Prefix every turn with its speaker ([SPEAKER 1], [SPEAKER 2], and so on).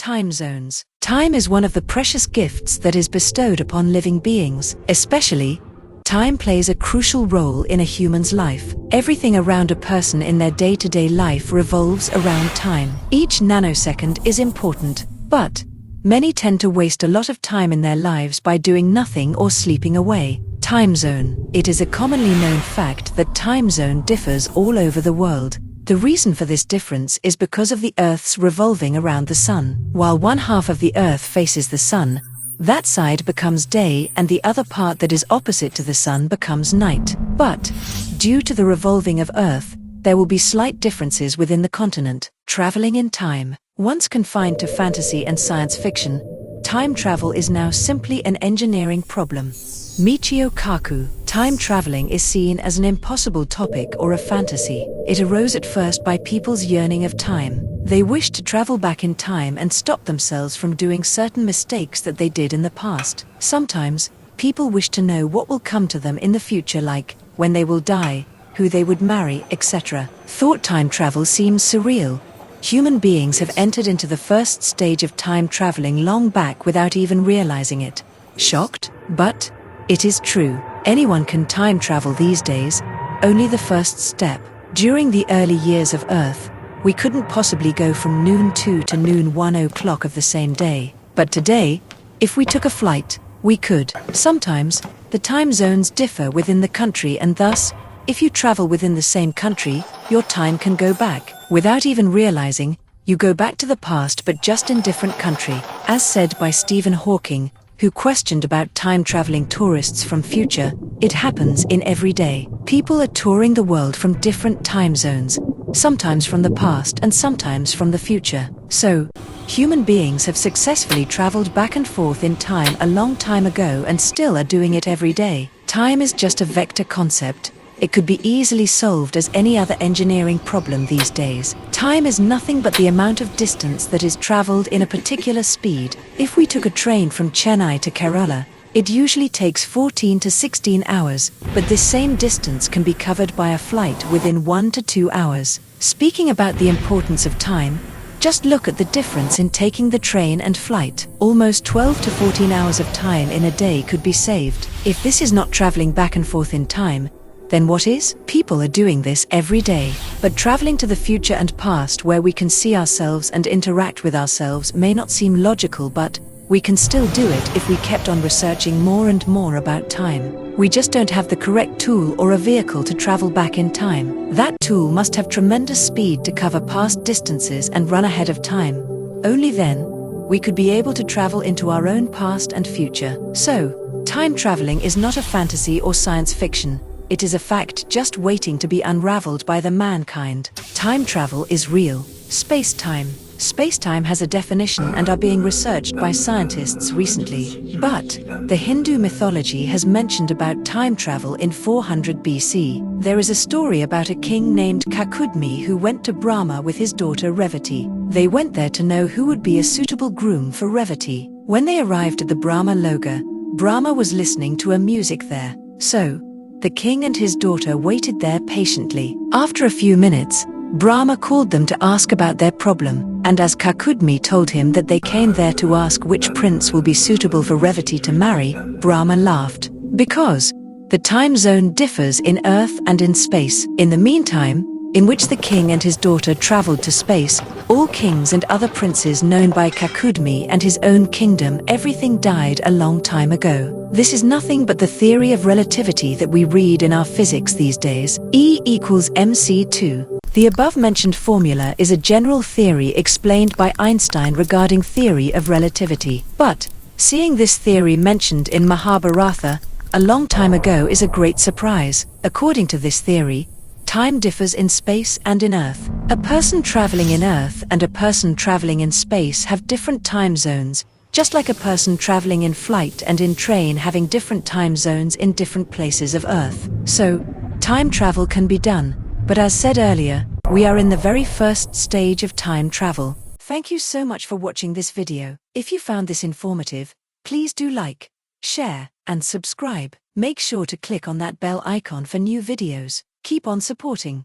[SPEAKER 1] time zones. Time is one of the precious gifts that is bestowed upon living beings. Especially, time plays a crucial role in a human's life. Everything around a person in their day-to-day life revolves around time. Each nanosecond is important, but many tend to waste a lot of time in their lives by doing nothing or sleeping away. Time zone. It is a commonly known fact that time zone differs all over the world. The reason for this difference is because of the Earth's revolving around the Sun. While one half of the Earth faces the Sun, that side becomes day and the other part that is opposite to the Sun becomes night. But, due to the revolving of Earth, there will be slight differences within the continent. Traveling in time. Once confined to fantasy and science fiction, time travel is now simply an engineering problem. Michio Kaku. Time traveling is seen as an impossible topic or a fantasy. It arose at first by people's yearning of time. They wished to travel back in time and stop themselves from doing certain mistakes that they did in the past. Sometimes, people wish to know what will come to them in the future, like when they will die, who they would marry, etc. Thought time travel seems surreal. Human beings have entered into the first stage of time traveling long back without even realizing it. Shocked? But it is true. Anyone can time travel these days, only the first step. During the early years of Earth, we couldn't possibly go from noon 2 to noon 1 o'clock of the same day. But today, if we took a flight, we could. Sometimes, the time zones differ within the country, and thus, if you travel within the same country, your time can go back. Without even realizing, you go back to the past but just in different country. As said by Stephen Hawking, who questioned about time-traveling tourists from future, it happens in every day. People are touring the world from different time zones, sometimes from the past and sometimes from the future. So, human beings have successfully traveled back and forth in time a long time ago and still are doing it every day. Time is just a vector concept. It could be easily solved as any other engineering problem these days. Time is nothing but the amount of distance that is traveled in a particular speed. If we took a train from Chennai to Kerala, it usually takes 14 to 16 hours, but this same distance can be covered by a flight within 1 to 2 hours. Speaking about the importance of time, just look at the difference in taking the train and flight. Almost 12 to 14 hours of time in a day could be saved. If this is not traveling back and forth in time, then what is? People are doing this every day. But traveling to the future and past where we can see ourselves and interact with ourselves may not seem logical, but we can still do it if we kept on researching more and more about time. We just don't have the correct tool or a vehicle to travel back in time. That tool must have tremendous speed to cover past distances and run ahead of time. Only then, we could be able to travel into our own past and future. So, time traveling is not a fantasy or science fiction. It is a fact just waiting to be unraveled by the mankind. Time travel is real. Space-time. Space-time has a definition and are being researched by scientists recently. But the Hindu mythology has mentioned about time travel in 400 BC. There is a story about a king named Kakudmi who went to Brahma with his daughter Revati. They went there to know who would be a suitable groom for Revati. When they arrived at the Brahma Loga, Brahma was listening to a music there. So, the king and his daughter waited there patiently. After a few minutes, Brahma called them to ask about their problem, and as Kakudmi told him that they came there to ask which prince will be suitable for Revati to marry, Brahma laughed. Because the time zone differs in Earth and in space. In the meantime, in which the king and his daughter traveled to space, all kings and other princes known by Kakudmi and his own kingdom, everything died a long time ago. This is nothing but the theory of relativity that we read in our physics these days, E equals mc2. The above-mentioned formula is a general theory explained by Einstein regarding theory of relativity. But, seeing this theory mentioned in Mahabharata a long time ago is a great surprise. According to this theory, time differs in space and in Earth. A person traveling in Earth and a person traveling in space have different time zones, just like a person traveling in flight and in train having different time zones in different places of Earth. So, time travel can be done, but as said earlier, we are in the very first stage of time travel. Thank you so much for watching this video. If you found this informative, please do like, share, and subscribe. Make sure to click on that bell icon for new videos. Keep on supporting.